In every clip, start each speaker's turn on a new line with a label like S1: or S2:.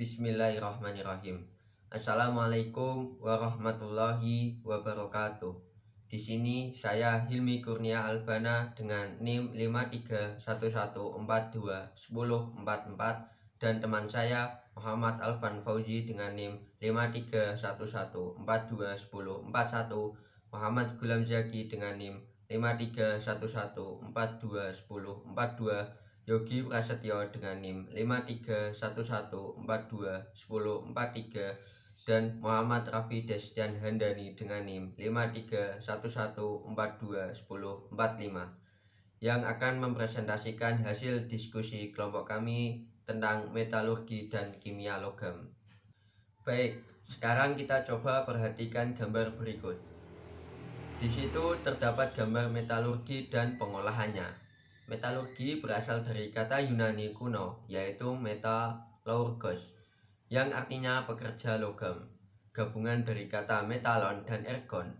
S1: Bismillahirrahmanirrahim. Assalamualaikum warahmatullahi wabarakatuh. Di sini saya Hilmi Kurnia Albana dengan NIM 5311421044 dan teman saya Muhammad Alfan Fauzi dengan NIM 5311421041, Muhammad Gulam Zaki dengan NIM 5311421042, Yogi Prasetyo dengan NIM 5311421043 dan Muhammad Rafi Desdian Handani dengan NIM 5311421045 yang akan mempresentasikan hasil diskusi kelompok kami tentang metalurgi dan kimia logam. Baik, sekarang kita coba perhatikan gambar berikut. Di situ terdapat gambar metalurgi dan pengolahannya. Metalurgi berasal dari kata Yunani kuno, yaitu metallurgos, yang artinya pekerja logam, gabungan dari kata metalon dan ergon,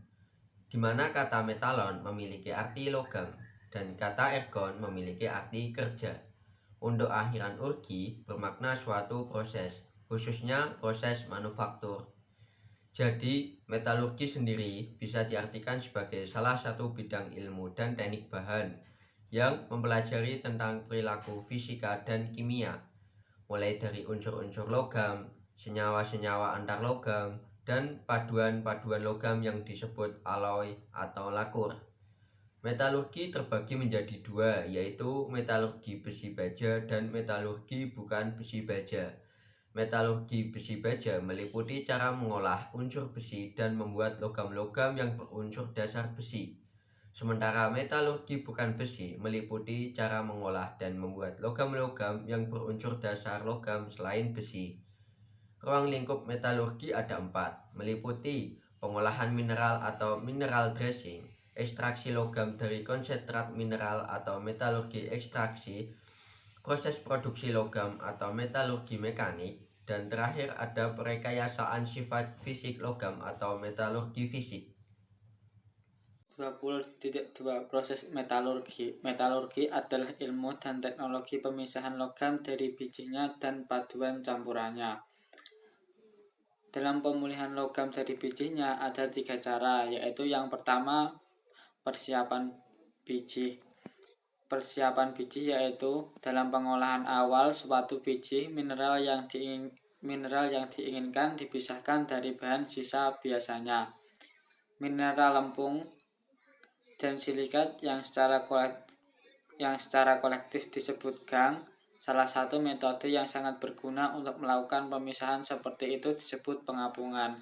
S1: di mana kata metalon memiliki arti logam dan kata ergon memiliki arti kerja. Untuk akhiran urgi bermakna suatu proses, khususnya proses manufaktur. Jadi, metalurgi sendiri bisa diartikan sebagai salah satu bidang ilmu dan teknik bahan yang mempelajari tentang perilaku fisika dan kimia, mulai dari unsur-unsur logam, senyawa-senyawa antar logam, dan paduan-paduan logam yang disebut alloy atau lakur. Metalurgi terbagi menjadi dua, yaitu metalurgi besi baja dan metalurgi bukan besi baja. Metalurgi besi baja meliputi cara mengolah unsur besi dan membuat logam-logam yang berunsur dasar besi. Sementara metalurgi bukan besi meliputi cara mengolah dan membuat logam-logam yang berunsur dasar logam selain besi. Ruang lingkup metalurgi ada 4, meliputi pengolahan mineral atau mineral dressing, ekstraksi logam dari konsentrat mineral atau metalurgi ekstraksi, proses produksi logam atau metalurgi mekanik, dan terakhir ada perekayasaan sifat fisik logam atau metalurgi fisik.
S2: 20.2 Proses metalurgi. Metalurgi adalah ilmu dan teknologi pemisahan logam dari bijinya dan paduan campurannya. Dalam pemulihan logam dari bijinya ada 3 cara, yaitu yang pertama persiapan biji. Persiapan biji yaitu dalam pengolahan awal suatu biji mineral yang diinginkan dipisahkan dari bahan sisa, biasanya mineral lempung dan silikat yang secara kolektif disebut gang. Salah satu metode yang sangat berguna untuk melakukan pemisahan seperti itu disebut pengapungan.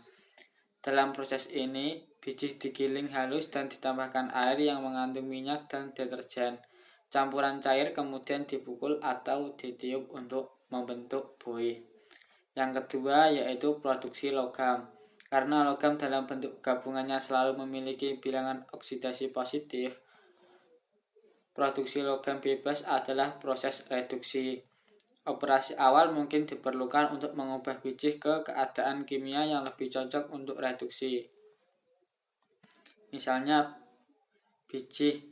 S2: Dalam proses ini, biji digiling halus dan ditambahkan air yang mengandung minyak dan deterjen. Campuran cair kemudian dipukul atau ditiup untuk membentuk buih. Yang kedua yaitu produksi logam. Karena logam dalam bentuk gabungannya selalu memiliki bilangan oksidasi positif, produksi logam bebas adalah proses reduksi. Operasi awal mungkin diperlukan untuk mengubah biji ke keadaan kimia yang lebih cocok untuk reduksi. Misalnya biji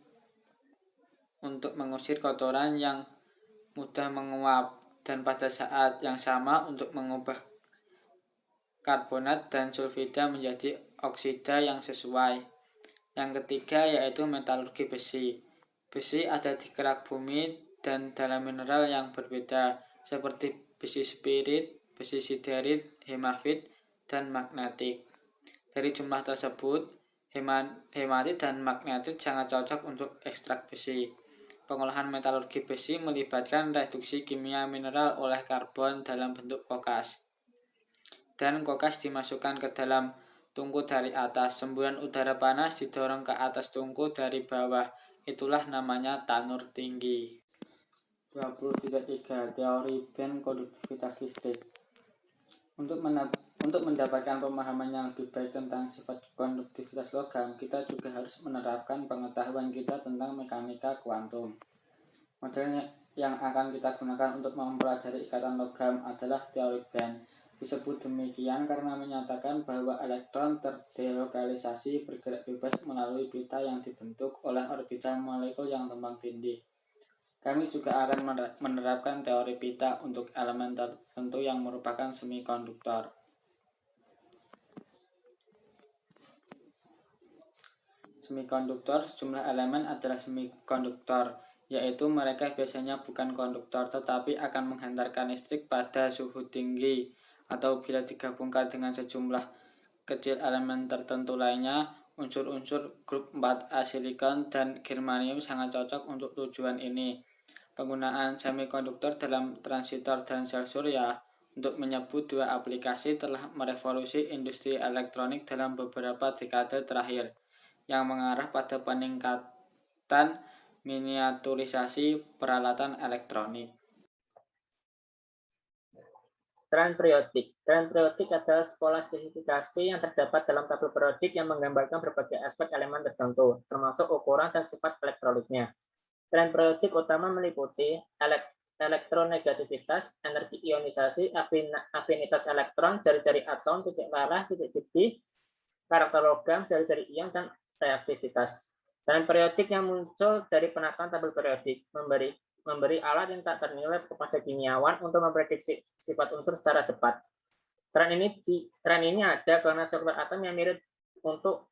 S2: untuk mengusir kotoran yang mudah menguap, dan pada saat yang sama untuk mengubah karbonat dan sulfida menjadi oksida yang sesuai. Yang ketiga yaitu metalurgi besi. Besi ada di kerak bumi dan dalam mineral yang berbeda, seperti besi spirit, besi siderit, hemafit, dan magnetik. Dari jumlah tersebut, hematit dan magnetit sangat cocok untuk ekstrak besi. Pengolahan metalurgi besi melibatkan reduksi kimia mineral oleh karbon dalam bentuk kokas. Dan kokas dimasukkan ke dalam tungku dari atas. Semburan udara panas didorong ke atas tungku dari bawah. Itulah namanya tanur tinggi. 20.3 Teori band konduktivitas listrik. Untuk mendapatkan pemahaman yang lebih baik tentang sifat konduktivitas logam, kita juga harus menerapkan pengetahuan kita tentang mekanika kuantum. Model yang akan kita gunakan untuk mempelajari ikatan logam adalah teori band. Disebut demikian karena menyatakan bahwa elektron terdelokalisasi bergerak bebas melalui pita yang dibentuk oleh orbital molekul yang tumpang tindih. Kami juga akan menerapkan teori pita untuk elemen tertentu yang merupakan semikonduktor. Semikonduktor, sejumlah elemen adalah semikonduktor, yaitu mereka biasanya bukan konduktor tetapi akan menghantarkan listrik pada suhu tinggi, atau bila digabungkan dengan sejumlah kecil elemen tertentu lainnya. Unsur-unsur grup 4A silikon dan germanium sangat cocok untuk tujuan ini. Penggunaan semikonduktor dalam transitor dan sel surya untuk menyebut dua aplikasi telah merevolusi industri elektronik dalam beberapa dekade terakhir, yang mengarah pada peningkatan miniaturisasi peralatan elektronik.
S3: Tren periodik. Tren periodik adalah pola spesifikasi yang terdapat dalam tabel periodik yang menggambarkan berbagai aspek elemen tertentu, termasuk ukuran dan sifat elektrolitnya. Tren periodik utama meliputi elektronegativitas, energi ionisasi, afinitas elektron, jari-jari atom, titik larah, titik jadi, karakter logam, jari-jari ion, dan reaktivitas. Tren periodik yang muncul dari penataan tabel periodik memberi alat yang tak ternilai kepada kimiawan untuk memprediksi sifat unsur secara cepat. Tren ini ada karena struktur atom yang mirip untuk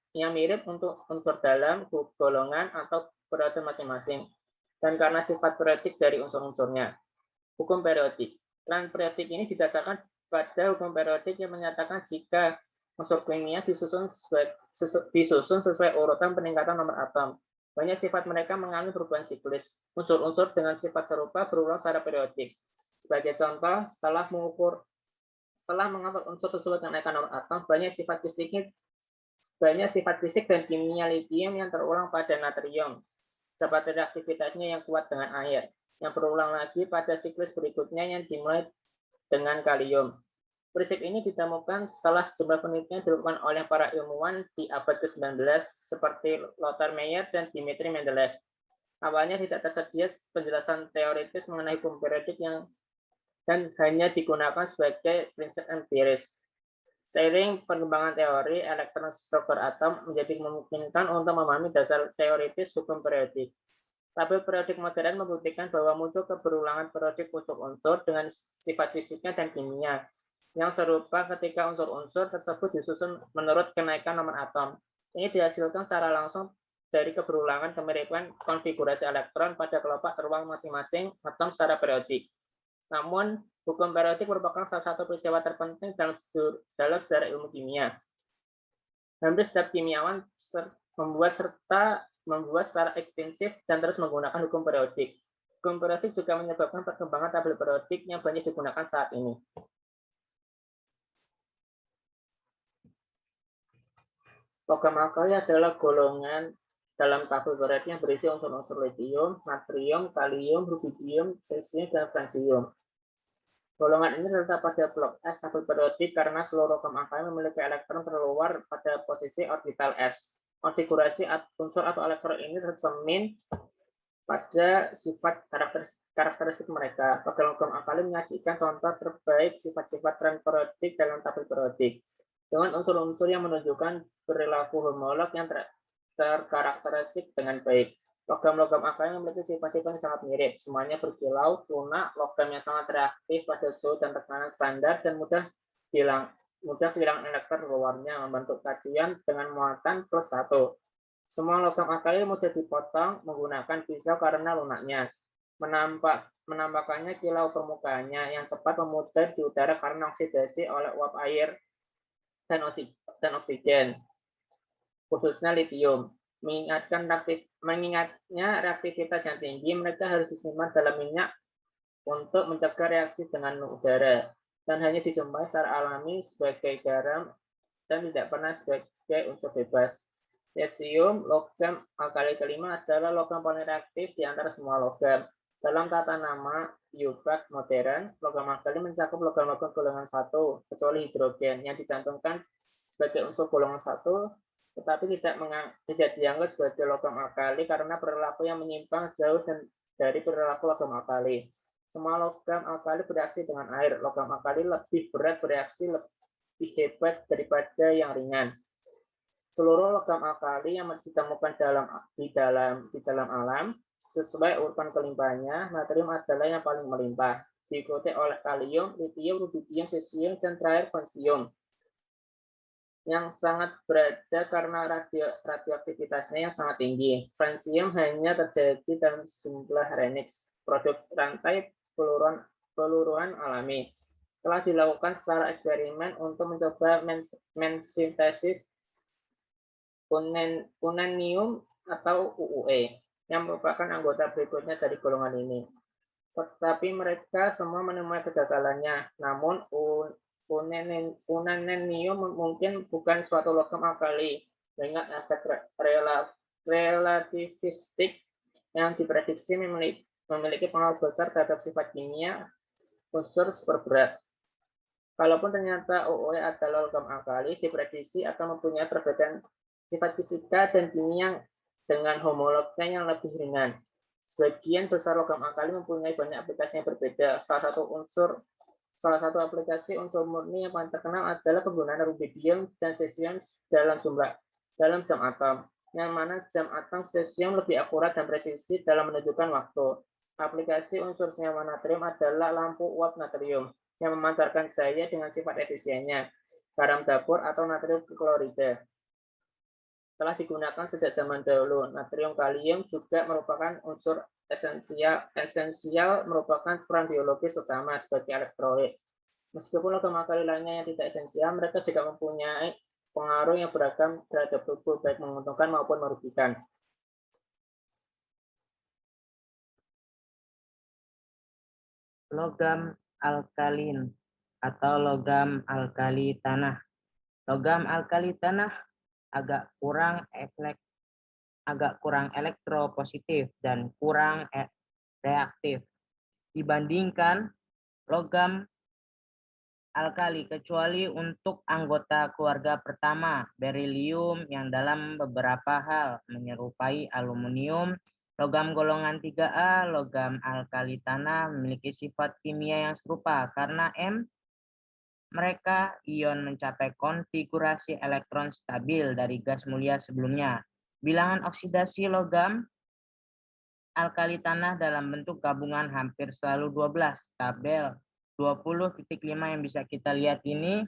S3: unsur dalam, golongan, atau periode masing-masing, dan karena sifat periodik dari unsur-unsurnya. Hukum periodik. Tren periodik ini didasarkan pada hukum periodik yang menyatakan jika unsur kimia disusun sesuai urutan peningkatan nomor atom, banyak sifat mereka mengalami perubahan siklis. Unsur-unsur dengan sifat serupa berulang secara periodik. Sebagai contoh, setelah mengatur unsur sesuai kenaikan nomor atom, banyak sifat fisik dan kimia lithium yang terulang pada natrium, seperti reaktivitasnya yang kuat dengan air, yang berulang lagi pada siklus berikutnya yang dimulai dengan kalium. Prinsip ini ditemukan setelah sejumlah penelitian dilakukan oleh para ilmuwan di abad ke-19 seperti Lothar Meyer dan Dmitri Mendeleev. Awalnya tidak tersedia penjelasan teoritis mengenai hukum periodik dan hanya digunakan sebagai prinsip empiris. Seiring perkembangan teori, elektron struktur atom menjadi memungkinkan untuk memahami dasar teoritis hukum periodik. Tabel periodik modern membuktikan bahwa muncul keberulangan periodik unsur-unsur dengan sifat fisiknya dan kimia yang serupa ketika unsur-unsur tersebut disusun menurut kenaikan nomor atom. Ini dihasilkan secara langsung dari keberulangan kemiripan konfigurasi elektron pada kelopak ruang masing-masing atom secara periodik. Namun, hukum periodik merupakan salah satu peristiwa terpenting dalam sejarah ilmu kimia. Hampir setiap kimiawan membuat secara ekstensif dan terus menggunakan hukum periodik. Hukum periodik juga menyebabkan perkembangan tabel periodik yang banyak digunakan saat ini. Logam alkali adalah golongan dalam tabel periodik yang berisi unsur-unsur lithium, natrium, kalium, rubidium, cesium, dan francium. Golongan ini terletak pada blok S tabel periodik karena seluruh logam alkali memiliki elektron terluar pada posisi orbital S. Konfigurasi unsur atau elektron ini tercermin pada sifat karakteristik mereka. Logam alkali menyajikan contoh terbaik sifat-sifat tren periodik dalam tabel periodik, dengan unsur-unsur yang menunjukkan perilaku homolog yang terkarakteristik dengan baik. Logam-logam alkali memiliki sifat-sifat yang sangat mirip, semuanya berkilau, lunak, logam yang sangat reaktif pada suhu dan tekanan standar, dan mudah kehilangan elektron luarnya, membentuk kadian dengan muatan +1. Semua logam alkali mudah dipotong menggunakan pisau karena lunaknya. Menampakkannya kilau permukaannya yang cepat memutar di udara karena oksidasi oleh uap air dan oksigen, khususnya lithium. Mengingatnya reaktivitas yang tinggi, mereka harus disimpan dalam minyak untuk mencegah reaksi dengan udara, dan hanya dijumpai secara alami sebagai garam dan tidak pernah sebagai unsur bebas. Cesium, logam alkali kelima, adalah logam paling reaktif di antara semua logam. Dalam tata nama UVAC modern, logam alkali mencakup logam-logam golongan 1, kecuali hidrogen yang dicantumkan sebagai unsur golongan 1, tetapi tidak dianggap sebagai logam alkali karena perilaku yang menyimpang jauh dari perilaku logam alkali. Semua logam alkali bereaksi dengan air. Logam alkali lebih berat bereaksi lebih hebat daripada yang ringan. Seluruh logam alkali yang ditemukan di dalam alam Sesuai urutan kelimpahannya, natrium adalah yang paling melimpah, diikuti oleh kalium, litium, rubidium, cesium, dan terakhir vansium yang sangat berada karena radioaktivitasnya yang sangat tinggi. Francium hanya terjadi dalam jumlah Renix, produk rantai peluruhan alami. Telah dilakukan secara eksperimen untuk mencoba mensintesis unanium atau UUE, yang merupakan anggota berikutnya dari golongan ini. Tetapi mereka semua menemui kegagalannya. Namun unanium mungkin bukan suatu logam alkali dengan efek relativistik yang diprediksi memiliki pengaruh besar terhadap sifat kimia unsur superberat. Kalaupun ternyata UUE adalah logam alkali, diprediksi akan mempunyai perbedaan sifat fisika dan kimia dengan homolognya yang lebih ringan. Sebagian besar logam alkali mempunyai banyak aplikasi yang berbeda. Salah satu aplikasi unsur murni yang paling terkenal adalah penggunaan rubidium dan cesium dalam jam atom, yang mana jam atom cesium lebih akurat dan presisi dalam menunjukkan waktu. Aplikasi unsur senyawa natrium adalah lampu uap natrium yang memancarkan cahaya dengan sifat efisiennya, garam dapur atau natrium klorida. Telah digunakan sejak zaman dahulu. Natrium kalium juga merupakan unsur esensial merupakan peran biologis utama sebagai elektrolit. Meskipun logam alkali lainnya yang tidak esensial, mereka juga mempunyai pengaruh yang beragam terhadap tubuh, baik menguntungkan maupun merugikan.
S4: Logam alkalin atau logam alkali tanah. Logam alkali tanah agak kurang elektropositif dan kurang reaktif dibandingkan logam alkali, kecuali untuk anggota keluarga pertama, berilium, yang dalam beberapa hal menyerupai aluminium. Logam golongan 3A, logam alkali tanah, memiliki sifat kimia yang serupa karena mereka ion mencapai konfigurasi elektron stabil dari gas mulia sebelumnya. Bilangan oksidasi logam alkali tanah dalam bentuk gabungan hampir selalu 12. Tabel 20.5 yang bisa kita lihat ini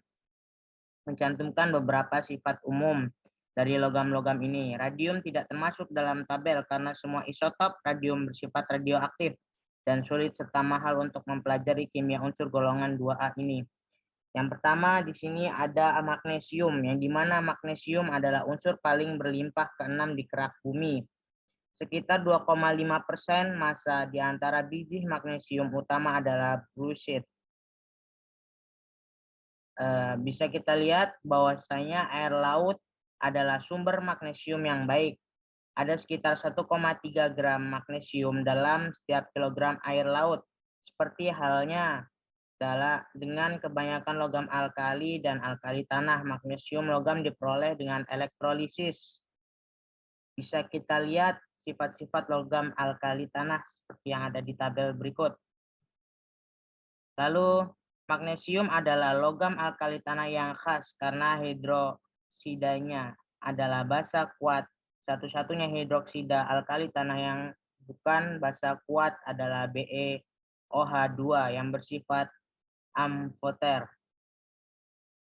S4: mencantumkan beberapa sifat umum dari logam-logam ini. Radium tidak termasuk dalam tabel karena semua isotop radium bersifat radioaktif dan sulit serta mahal untuk mempelajari kimia unsur golongan 2A ini. Yang pertama di sini ada magnesium, yang dimana magnesium adalah unsur paling berlimpah ke-6 di kerak bumi. Sekitar 2,5% massa di antara biji magnesium utama adalah brucite. Bisa kita lihat bahwasanya air laut adalah sumber magnesium yang baik. Ada sekitar 1,3 gram magnesium dalam setiap kilogram air laut. Seperti halnya dengan kebanyakan logam alkali dan alkali tanah, magnesium logam diperoleh dengan elektrolisis. Bisa kita lihat sifat-sifat logam alkali tanah seperti yang ada di tabel berikut. Lalu magnesium adalah logam alkali tanah yang khas karena hidroksidanya adalah basa kuat. Satu-satunya hidroksida alkali tanah yang bukan basa kuat adalah BeOH2 yang bersifat amfoter.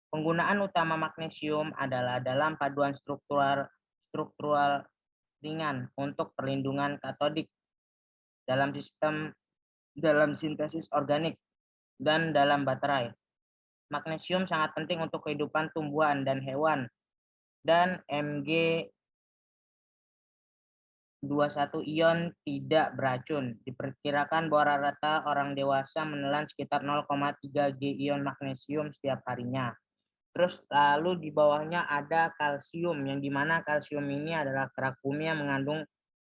S4: Penggunaan utama magnesium adalah dalam paduan struktural ringan untuk perlindungan katodik dalam sintesis organik dan dalam baterai. Magnesium sangat penting untuk kehidupan tumbuhan dan hewan, dan Mg21 ion tidak beracun. Diperkirakan bahwa rata-rata orang dewasa menelan sekitar 0,3 G ion magnesium setiap harinya. Terus lalu di bawahnya ada kalsium, yang dimana kalsium ini adalah kerak bumi yang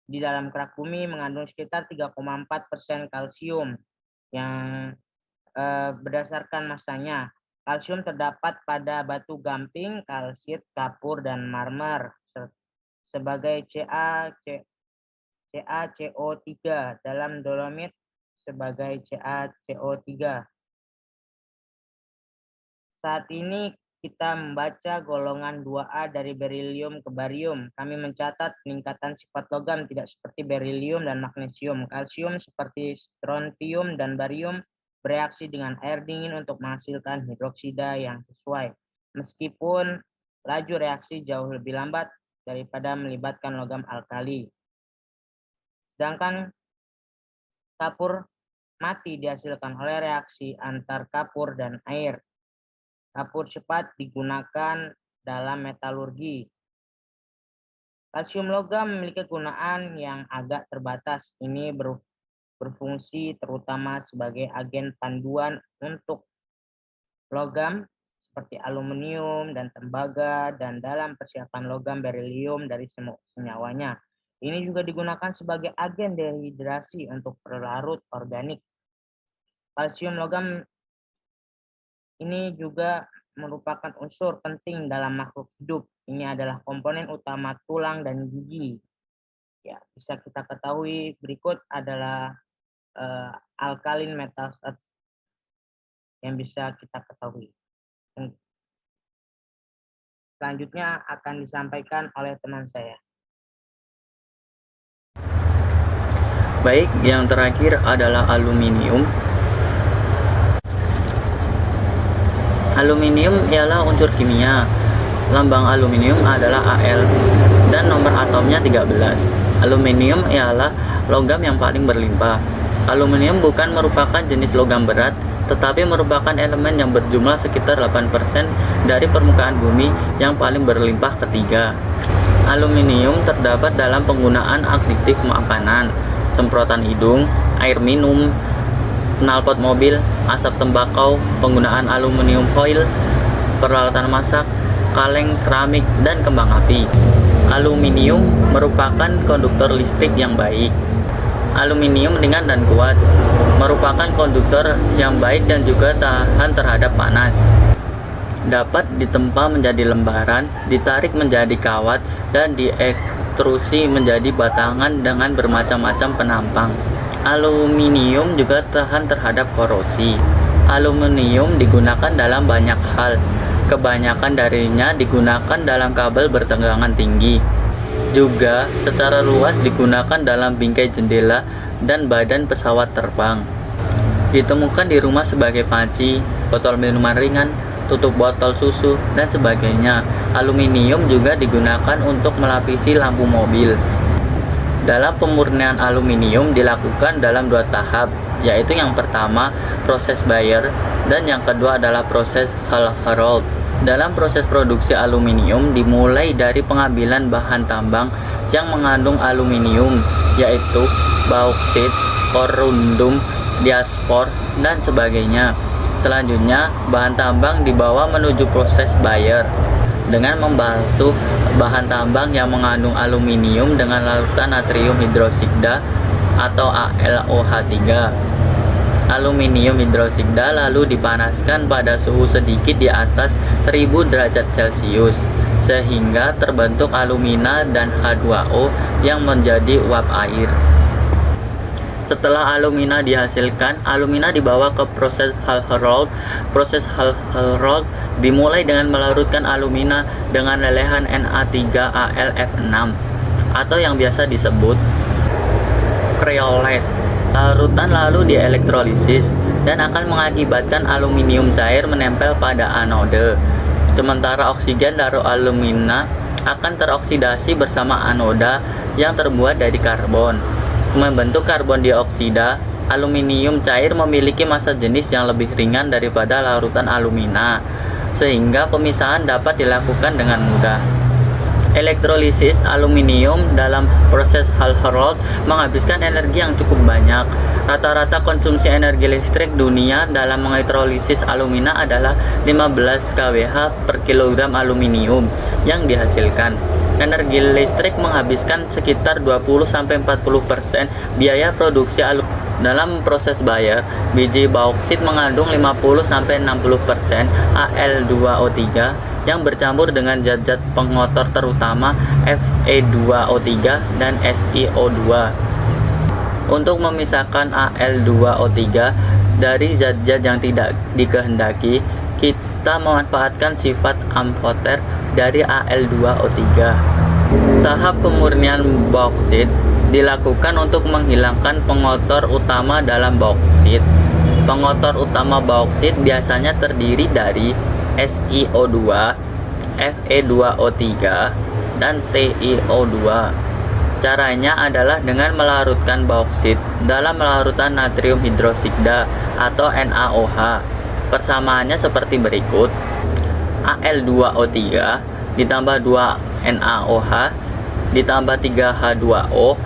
S4: di dalam kerak bumi mengandung sekitar 3,4% kalsium yang berdasarkan masanya. Kalsium terdapat pada batu gamping, kalsit, kapur, dan marmer sebagai CaCO3, dalam dolomit sebagai CaCO3. Saat ini kita membaca golongan 2A dari berilium ke barium, kami mencatat peningkatan sifat logam tidak seperti berilium dan magnesium. Kalsium seperti strontium dan barium bereaksi dengan air dingin untuk menghasilkan hidroksida yang sesuai. Meskipun laju reaksi jauh lebih lambat daripada melibatkan logam alkali. Sedangkan kapur mati dihasilkan oleh reaksi antar kapur dan air. Kapur cepat digunakan dalam metalurgi. Kalsium logam memiliki kegunaan yang agak terbatas. Ini berfungsi terutama sebagai agen panduan untuk logam seperti aluminium dan tembaga dan dalam persiapan logam berilium dari senyawanya. Ini juga digunakan sebagai agen dehidrasi untuk pelarut organik. Kalsium logam ini juga merupakan unsur penting dalam makhluk hidup. Ini adalah komponen utama tulang dan gigi. Ya, bisa kita ketahui berikut adalah alkalin metals yang bisa kita ketahui. Selanjutnya akan disampaikan oleh teman saya.
S5: Baik, yang terakhir adalah aluminium. Aluminium ialah unsur kimia. Lambang aluminium adalah Al dan nomor atomnya 13. Aluminium ialah logam yang paling berlimpah. Aluminium bukan merupakan jenis logam berat, tetapi merupakan elemen yang berjumlah sekitar 8% dari permukaan bumi yang paling berlimpah ketiga. Aluminium terdapat dalam penggunaan aditif makanan, semprotan hidung, air minum, knalpot mobil, asap tembakau, penggunaan aluminium foil, peralatan masak, kaleng keramik, dan kembang api. Aluminium merupakan konduktor listrik yang baik. Aluminium ringan dan kuat, merupakan konduktor yang baik dan juga tahan terhadap panas. Dapat ditempa menjadi lembaran, ditarik menjadi kawat, dan diekstrusi menjadi batangan dengan bermacam-macam penampang. Aluminium juga tahan terhadap korosi. Aluminium digunakan dalam banyak hal. Kebanyakan darinya digunakan dalam kabel bertegangan tinggi. Juga secara luas digunakan dalam bingkai jendela dan badan pesawat terbang. Ditemukan di rumah sebagai panci, botol minuman ringan, tutup botol susu, dan sebagainya. Aluminium juga digunakan untuk melapisi lampu mobil. Dalam pemurnian aluminium dilakukan dalam 2 tahap, yaitu yang pertama proses Bayer dan yang kedua adalah proses Hall-Héroult. Dalam proses produksi aluminium dimulai dari pengambilan bahan tambang yang mengandung aluminium, yaitu bauksit, korundum, diaspor, dan sebagainya. Selanjutnya, bahan tambang dibawa menuju proses Bayer dengan membasuh bahan tambang yang mengandung aluminium dengan larutan natrium hidroksida atau AlOH3. Aluminium hidroksida lalu dipanaskan pada suhu sedikit di atas 1000 derajat Celcius sehingga terbentuk alumina dan H2O yang menjadi uap air. Setelah alumina dihasilkan, alumina dibawa ke proses Hall-Héroult. Proses Hall-Héroult dimulai dengan melarutkan alumina dengan lelehan Na3AlF6 atau yang biasa disebut kreolate. Larutan lalu dielektrolisis dan akan mengakibatkan aluminium cair menempel pada anode. Sementara oksigen dari alumina akan teroksidasi bersama anoda yang terbuat dari karbon. Membentuk karbon dioksida, aluminium cair memiliki massa jenis yang lebih ringan daripada larutan alumina, sehingga pemisahan dapat dilakukan dengan mudah. Elektrolisis aluminium dalam proses Hall-Héroult menghabiskan energi yang cukup banyak. Rata-rata konsumsi energi listrik dunia dalam mengelektrolisis alumina adalah 15 kWh per kilogram aluminium yang dihasilkan. Energi listrik menghabiskan sekitar 20-40% biaya produksi aluminium. Dalam proses Bayer, biji bauksit mengandung 50-60% Al2O3 yang bercampur dengan zat-zat pengotor terutama Fe2O3 dan SiO2. Untuk memisahkan Al2O3 dari zat-zat yang tidak dikehendaki, kita memanfaatkan sifat amphoter dari Al2O3. Tahap pemurnian bauksit dilakukan untuk menghilangkan pengotor utama dalam bauksit. Pengotor utama bauksit biasanya terdiri dari SiO2, Fe2O3, dan TiO2. Caranya adalah dengan melarutkan bauksit dalam larutan natrium hidroksida atau NaOH. Persamaannya seperti berikut: Al2O3 ditambah 2 NaOH ditambah 3H2O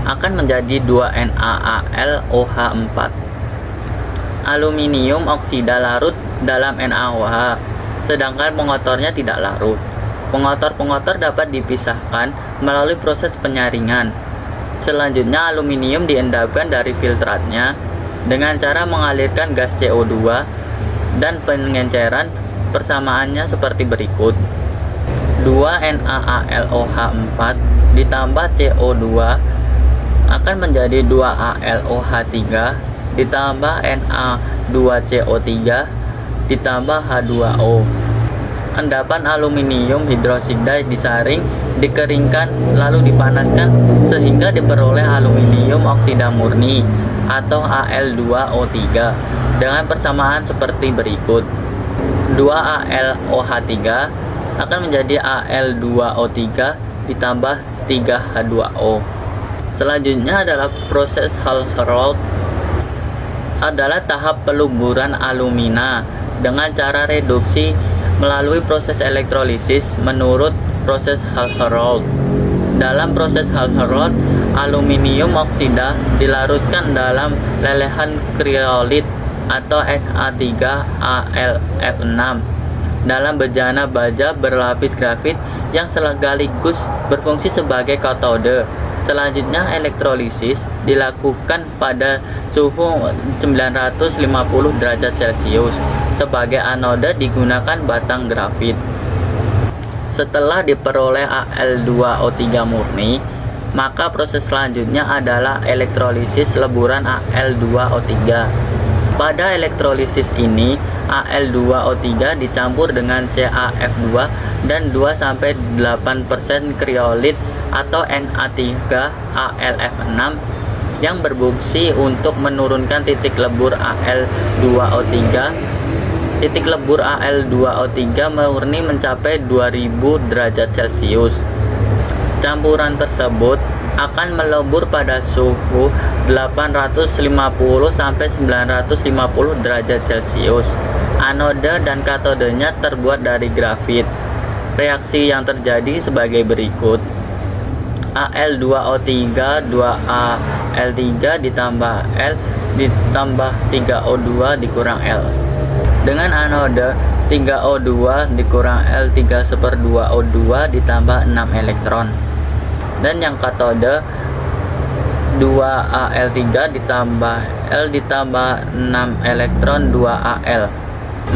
S5: akan menjadi 2 NaAlOH4. Aluminium oksida larut dalam NaOH, sedangkan pengotornya tidak larut. Pengotor-pengotor dapat dipisahkan melalui proses penyaringan. Selanjutnya, aluminium diendapkan dari filtratnya dengan cara mengalirkan gas CO2 dan pengenceran. Persamaannya seperti berikut: 2 NaAlOH4 ditambah CO2 akan menjadi 2AlOH3 ditambah Na2CO3 ditambah H2O. Endapan aluminium hidroksida disaring, dikeringkan, lalu dipanaskan sehingga diperoleh aluminium oksida murni atau Al2O3 dengan persamaan seperti berikut: 2AlOH3 akan menjadi Al2O3 ditambah 3H2O. Selanjutnya adalah proses Hall-Héroult, adalah tahap peluburan alumina dengan cara reduksi melalui proses elektrolisis menurut proses Hall-Héroult. Dalam proses Hall-Héroult, aluminium oksida dilarutkan dalam lelehan kriolit atau Na3AlF6 dalam bejana baja berlapis grafit yang sekaligus berfungsi sebagai katode. Selanjutnya, elektrolisis dilakukan pada suhu 950 derajat Celcius. Sebagai anode digunakan batang grafit. Setelah diperoleh Al2O3 murni, maka proses selanjutnya adalah elektrolisis leburan Al2O3. Pada elektrolisis ini, Al2O3 dicampur dengan CaF2 dan 2-8% kriolit atau Na3AlF6 yang berfungsi untuk menurunkan titik lebur Al2O3. Titik lebur Al2O3 murni mencapai 2000 derajat Celcius. Campuran tersebut akan melebur pada suhu 850 sampai 950 derajat Celcius. Anode dan katodenya terbuat dari grafit. Reaksi yang terjadi sebagai berikut: Al2O3 2Al3 ditambah L ditambah 3O2 dikurang L. Dengan anode, 3O2 dikurang L 3/2O2 ditambah 6 elektron. Dan yang katode, 2Al3 ditambah L ditambah 6 elektron 2Al.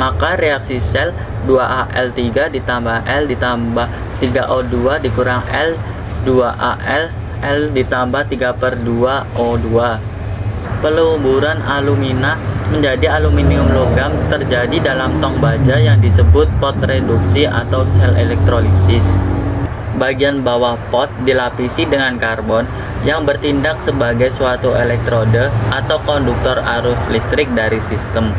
S5: Maka reaksi sel 2Al3 ditambah L ditambah 3O2 dikurang L 2Al, L ditambah 3/2O2. Peluburan alumina menjadi aluminium logam terjadi dalam tong baja yang disebut pot reduksi atau sel elektrolisis. Bagian bawah pot dilapisi dengan karbon yang bertindak sebagai suatu elektrode atau konduktor arus listrik dari sistem.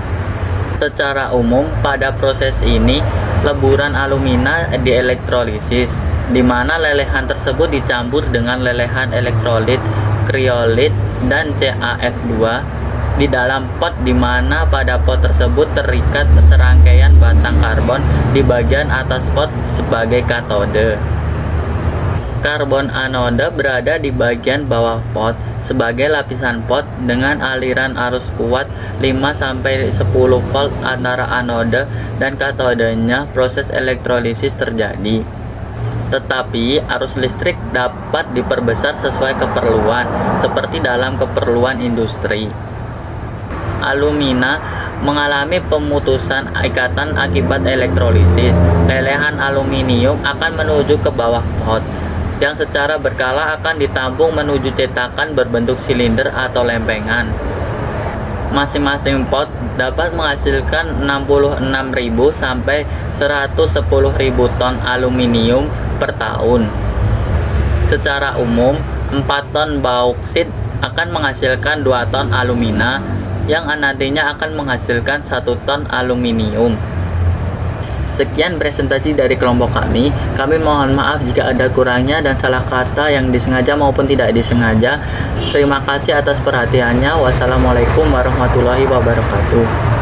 S5: Secara umum, pada proses ini leburan alumina dielektrolisis, di mana lelehan tersebut dicampur dengan lelehan elektrolit, kriolit, dan CaF2 di dalam pot, di mana pada pot tersebut terikat serangkaian batang karbon di bagian atas pot sebagai katode. Karbon anode berada di bagian bawah pot sebagai lapisan pot dengan aliran arus kuat 5-10 volt antara anode dan katodenya. Proses elektrolisis terjadi, tetapi arus listrik dapat diperbesar sesuai keperluan, seperti dalam keperluan industri. Alumina mengalami pemutusan ikatan akibat elektrolisis. Lelehan aluminium akan menuju ke bawah pot, yang secara berkala akan ditampung menuju cetakan berbentuk silinder atau lempengan. masing-masing pot dapat menghasilkan 66.000 sampai 110.000 ton aluminium per tahun. Secara umum, 4 ton bauksit akan menghasilkan 2 ton alumina yang nantinya akan menghasilkan 1 ton aluminium. Sekian presentasi dari kelompok kami. Kami mohon maaf jika ada kurangnya dan salah kata yang disengaja maupun tidak disengaja. Terima kasih atas perhatiannya. Wassalamualaikum warahmatullahi wabarakatuh.